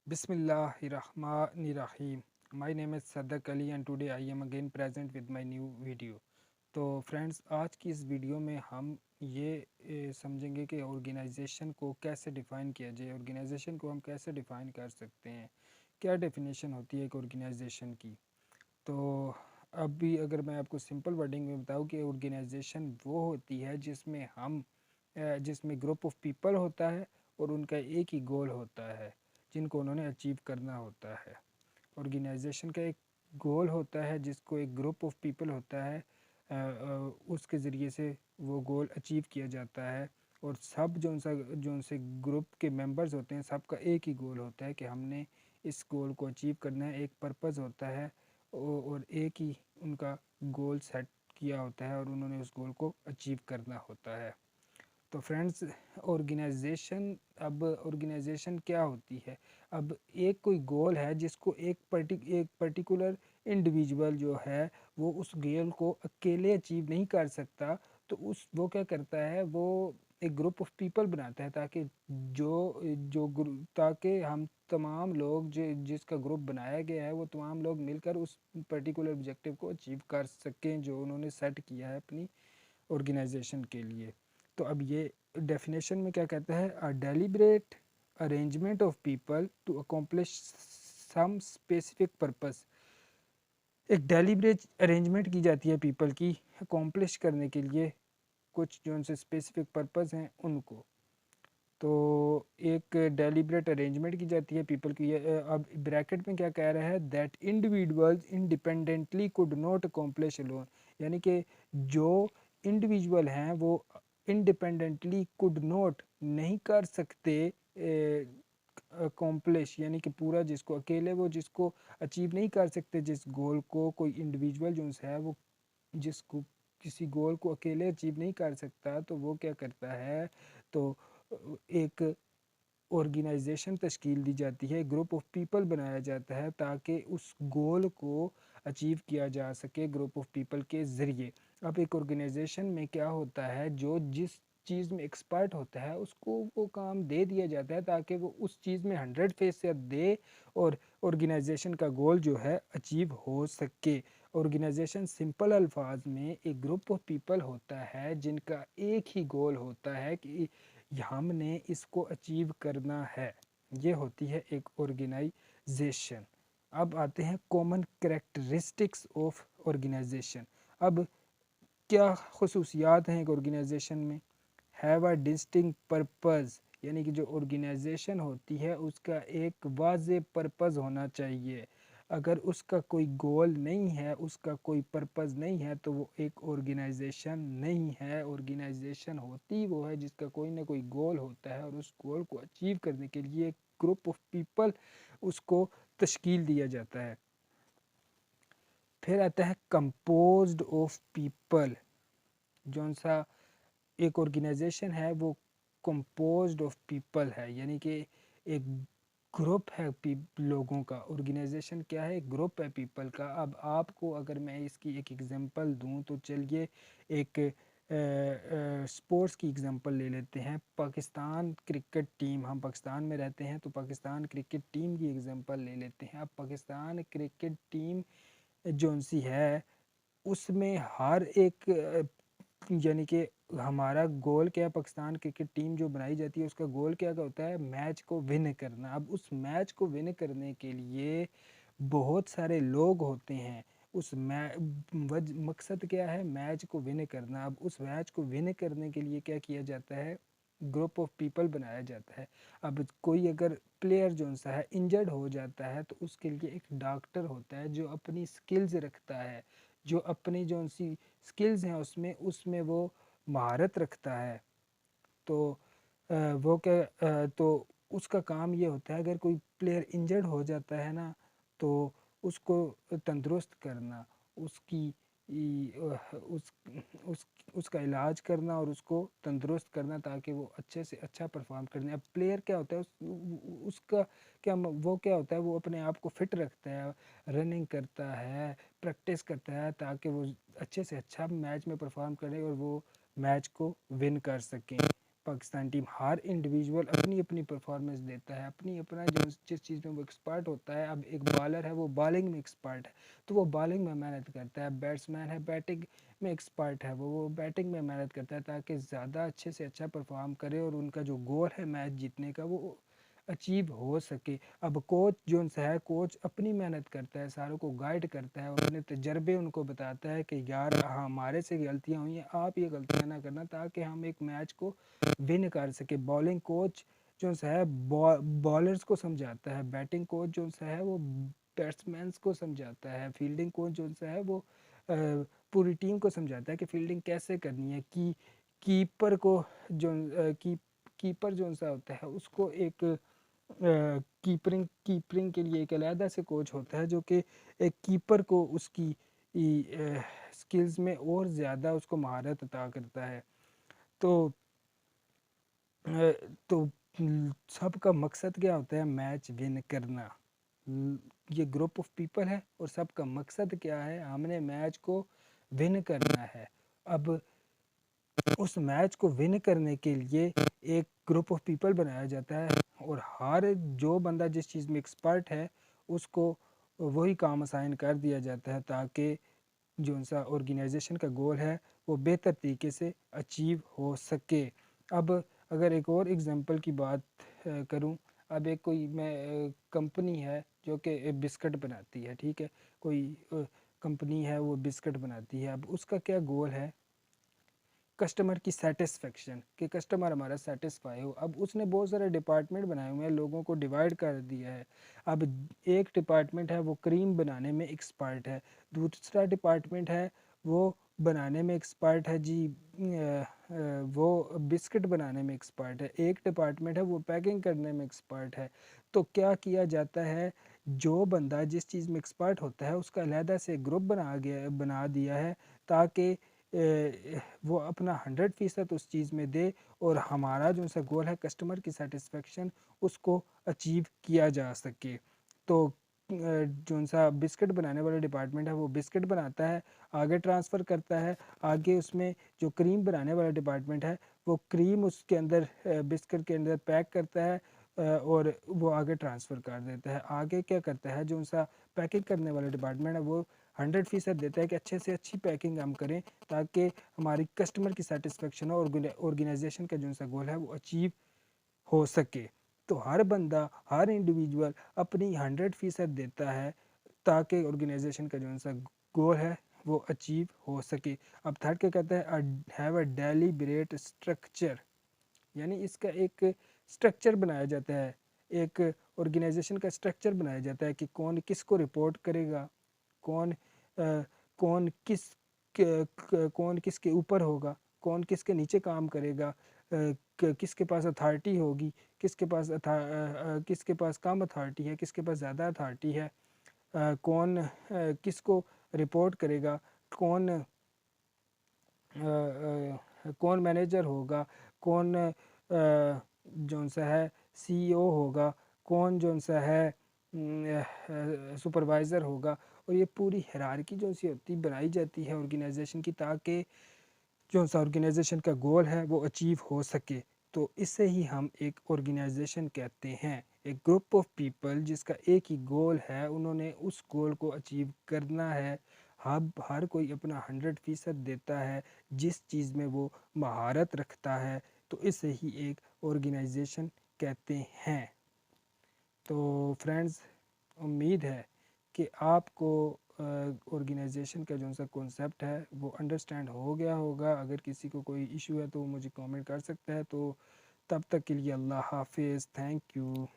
Bismillahirrahmanirrahim. My name is Sadak Ali and today I am again present with my new video. तो friends, आज की इस video में हम ये समझेंगे कि ऑर्गेनाइजेशन को कैसे डिफ़ाइन किया जाए। ऑर्गेनाइजेशन को हम कैसे डिफ़ाइन कर सकते हैं, क्या डेफिनेशन होती है एक ऑर्गेनाइजेशन की। तो अभी अगर मैं आपको सिंपल वर्डिंग में बताऊँ कि ऑर्गेनाइजेशन वो होती है जिसमें ग्रुप ऑफ पीपल होता है और उनका एक ही गोल होता है जिनको उन्होंने अचीव करना होता है। ऑर्गेनाइजेशन का एक गोल होता है जिसको एक ग्रुप ऑफ पीपल होता है, उसके ज़रिए से वो गोल अचीव किया जाता है। और सब जो उनसे ग्रुप के मेंबर्स होते हैं, सबका एक ही गोल होता है कि हमने इस गोल को अचीव करना है। एक पर्पस होता है और एक ही उनका गोल सेट किया होता है और उन्होंने उस गोल को अचीव करना होता है। तो फ्रेंड्स, ऑर्गेनाइजेशन क्या होती है। अब एक कोई गोल है जिसको एक पर्टिकुलर इंडिविजुअल जो है वो उस गोल को अकेले अचीव नहीं कर सकता। तो वो क्या करता है, वो एक ग्रुप ऑफ पीपल बनाता है ताकि ताकि हम तमाम लोग जिसका ग्रुप बनाया गया है वो तमाम लोग मिलकर उस पर्टिकुलर ऑब्जेक्टिव को अचीव कर सकें जो उन्होंने सेट किया है अपनी ऑर्गेनाइजेशन के लिए। तो अब ये डेफिनेशन में क्या कहता है, a deliberate arrangement of people to accomplish some specific purpose. एक डेलिब्रेट अरेंजमेंट की जाती है पीपल की अकम्प्लिश करने के लिए कुछ जो उनसे स्पेसिफिक पर्पस हैं उनको। तो एक डेलिब्रेट अरेंजमेंट की जाती है पीपल की। अब ब्रैकेट में क्या कह रहा है, that individuals independently could not accomplish alone. यानी कि जो इंडिविजुअल हैं वो इंडिपेंडेंटली कुड नॉट नहीं कर सकते अकम्प्लिश, यानी कि पूरा जिसको अकेले वो जिसको अचीव नहीं कर सकते, जिस गोल को कोई इंडिविजुअल जो है वो जिसको किसी गोल को अकेले अचीव नहीं कर सकता, तो वो क्या करता है, तो एक ऑर्गेनाइजेशन तश्कील दी जाती है, ग्रुप ऑफ पीपल बनाया जाता है ताकि उस गोल को अचीव किया जा सके ग्रुप ऑफ पीपल के ज़रिए। अब एक ऑर्गेनाइजेशन में क्या होता है, जो जिस चीज़ में एक्सपर्ट होता है उसको वो काम दे दिया जाता है ताकि वो उस चीज़ में 100% दे और ऑर्गेनाइजेशन का गोल जो है अचीव हो सके। ऑर्गेनाइजेशन सिंपल अल्फाज में एक ग्रुप ऑफ पीपल होता है जिनका एक ही गोल होता है कि हमने इसको अचीव करना है। ये होती है एक ऑर्गेनाइजेशन। अब आते हैं कॉमन करेक्टरिस्टिक्स ऑफ ऑर्गेनाइजेशन। अब क्या खसूसियात हैं एक ऑर्गेनाइजेशन में। हैव अ डिस्टिंक्ट पर्पस, यानी कि जो ऑर्गेनाइजेशन होती है उसका एक वाज़ेह पर्पस होना चाहिए। अगर उसका कोई गोल नहीं है, उसका कोई पर्पस नहीं है, तो वो एक ऑर्गेनाइजेशन नहीं है। ऑर्गेनाइजेशन होती वो है जिसका कोई ना कोई गोल होता है और उस गोल को अचीव करने के लिए एक ग्रुप ऑफ पीपल उसको तश्कील दिया जाता है। फिर आता है कंपोज्ड ऑफ पीपल। जौन सा एक ऑर्गेनाइजेशन है वो कंपोज्ड ऑफ पीपल है, यानी कि एक ग्रुप है लोगों का। ऑर्गेनाइजेशन क्या है, एक ग्रुप है पीपल का। अब आपको अगर मैं इसकी एक एग्जांपल दूं तो चलिए एक स्पोर्ट्स की एग्जांपल ले लेते हैं। पाकिस्तान क्रिकेट टीम, हम पाकिस्तान में रहते हैं तो पाकिस्तान क्रिकेट टीम की एग्जांपल ले लेते हैं। अब पाकिस्तान क्रिकेट टीम जो सी है उसमें हर एक यानी कि हमारा गोल क्या है, पाकिस्तान क्रिकेट टीम जो बनाई जाती है उसका गोल क्या होता है, मैच को विन करना। अब उस मैच को विन करने के लिए बहुत सारे लोग होते हैं। उस मकसद क्या है, मैच को विन करना। अब उस मैच को विन करने के लिए क्या किया जाता है, ग्रुप ऑफ पीपल बनाया जाता है। अब कोई अगर प्लेयर जो सा है इंजर्ड हो जाता है तो उसके लिए एक डॉक्टर होता है जो अपनी स्किल्स रखता है, जो अपनी जो सी स्किल्स हैं उसमें उसमें वो महारत रखता है। तो वो क्या तो उसका काम ये होता है, अगर कोई प्लेयर इंजर्ड हो जाता है ना तो उसको तंदुरुस्त करना, उसकी उस उस उसका इलाज करना और उसको तंदुरुस्त करना ताकि वो अच्छे से अच्छा परफॉर्म करने। अब प्लेयर क्या होता है उसका वो क्या होता है, वो अपने आप को फिट रखता है, रनिंग करता है, प्रैक्टिस करता है ताकि वो अच्छे से अच्छा मैच में परफॉर्म करे और वो मैच को विन कर सकें। पाकिस्तान टीम हर इंडिविजुअल अपनी अपनी परफॉर्मेंस देता है, अपनी अपना जो जिस चीज़ में वो एक्सपर्ट होता है। अब एक बॉलर है वो बॉलिंग में एक्सपर्ट है तो वो बॉलिंग में मेहनत करता है, बैट्समैन है बैटिंग में एक्सपर्ट है वो बैटिंग में मेहनत करता है ताकि ज़्यादा अच्छे से अच्छा परफॉर्म करे और उनका जो गोल है मैच जीतने का वो अचीव हो सके। अब कोच जो है कोच अपनी मेहनत करता है, सारों को गाइड करता है और अपने तजर्बे उनको बताता है कि यार हमारे से गलतियां हुई हैं, आप ये गलतियां ना करना ताकि हम एक मैच को विन कर सके। बॉलिंग कोच जो है बॉलर्स को समझाता है, बैटिंग कोच जो है वो बैट्समैन को समझाता है, फील्डिंग कोच जो है वो पूरी टीम को समझाता है कि फील्डिंग कैसे करनी है। कीपर को जो कीपर जो सा होता है उसको एक कीपरिंग के लिए एक अलहदा से कोच होता है जो कि एक कीपर को उसकी स्किल्स में और ज़्यादा उसको महारत अता करता है। तो तो सबका मकसद क्या होता है? मैच विन करना। ये ग्रुप ऑफ पीपल है और सबका मकसद क्या है? हमने मैच को विन करना है। अब उस मैच को विन करने के लिए एक ग्रुप ऑफ पीपल बनाया जाता है और हर जो बंदा जिस चीज़ में एक्सपर्ट है उसको वही काम असाइन कर दिया जाता है ताकि जो उनका ऑर्गेनाइजेशन का गोल है वो बेहतर तरीके से अचीव हो सके। अब अगर एक और एग्जांपल की बात करूं, अब एक कोई मैं कंपनी है जो कि बिस्किट बनाती है, ठीक है, कोई कंपनी है वो बिस्किट बनाती है। अब उसका क्या गोल है? कस्टमर की सेटिस्फेक्शन, कि कस्टमर हमारा सेटिस्फाई हो। अब उसने बहुत सारे डिपार्टमेंट बनाए हुए हैं, लोगों को डिवाइड कर दिया है। अब एक डिपार्टमेंट है वो क्रीम बनाने में एक्सपर्ट है, दूसरा डिपार्टमेंट है वो बनाने में एक्सपर्ट है जी, वो बिस्किट बनाने में एक्सपर्ट है, एक डिपार्टमेंट है वो पैकिंग करने में एक्सपर्ट है। तो क्या किया जाता है? जो बंदा जिस चीज़ में एक्सपर्ट होता है उसका अलहदा से ग्रुप बना दिया है ताकि वो अपना 100% उस चीज़ में दे और हमारा जो सा गोल है कस्टमर की सेटिस्फेक्शन उसको अचीव किया जा सके। तो जो सा बिस्किट बनाने वाला डिपार्टमेंट है वो बिस्किट बनाता है, आगे ट्रांसफ़र करता है। आगे उसमें जो क्रीम बनाने वाला डिपार्टमेंट है वो क्रीम उसके अंदर बिस्किट के अंदर पैक करता है और वो आगे ट्रांसफ़र कर देता है। आगे क्या करता है? जो सा पैकिंग करने वाला डिपार्टमेंट है वो 100% देता है कि अच्छे से अच्छी पैकिंग हम करें ताकि हमारी कस्टमर की सेटिस्फेक्शन और ऑर्गेनाइजेशन का जो सा गोल है वो अचीव हो सके। तो हर बंदा हर इंडिविजुअल अपनी 100% देता है ताकि ऑर्गेनाइजेशन का जो सा गोल है वो अचीव हो सके। अब थर्ड क्या कहता है? हैव अ डेलिब्रेट स्ट्रक्चर, यानी इसका एक स्ट्रक्चर बनाया जाता है, एक ऑर्गेनाइजेशन का स्ट्रक्चर बनाया जाता है कि कौन किसको रिपोर्ट करेगा, कौन कौन कौन किसके ऊपर होगा, कौन किसके नीचे काम करेगा, किसके पास अथॉरिटी होगी, किसके पास कम अथॉरिटी है, किसके पास ज़्यादा अथॉरिटी है, कौन किसको रिपोर्ट करेगा, कौन कौन मैनेजर होगा, कौन जौन सा है सीईओ होगा, कौन जौन सा है सुपरवाइज़र होगा। और ये पूरी हायरार्की जो सी होती बनाई जाती है ऑर्गेनाइजेशन की ताकि जो सा ऑर्गेनाइजेशन का गोल है वो अचीव हो सके। तो इसे ही हम एक ऑर्गेनाइजेशन कहते हैं, एक ग्रुप ऑफ पीपल जिसका एक ही गोल है, उन्होंने उस गोल को अचीव करना है। हर कोई अपना 100% देता है जिस चीज़ में वो महारत रखता है, तो इसे ही एक ऑर्गेनाइजेशन कहते हैं। तो फ्रेंड्स, उम्मीद है कि आपको ऑर्गेनाइजेशन का जो सा कॉन्सेप्ट है वो अंडरस्टैंड हो गया होगा। अगर किसी को कोई इशू है तो मुझे कमेंट कर सकता है। तो तब तक के लिए अल्लाह हाफिज़, थैंक यू।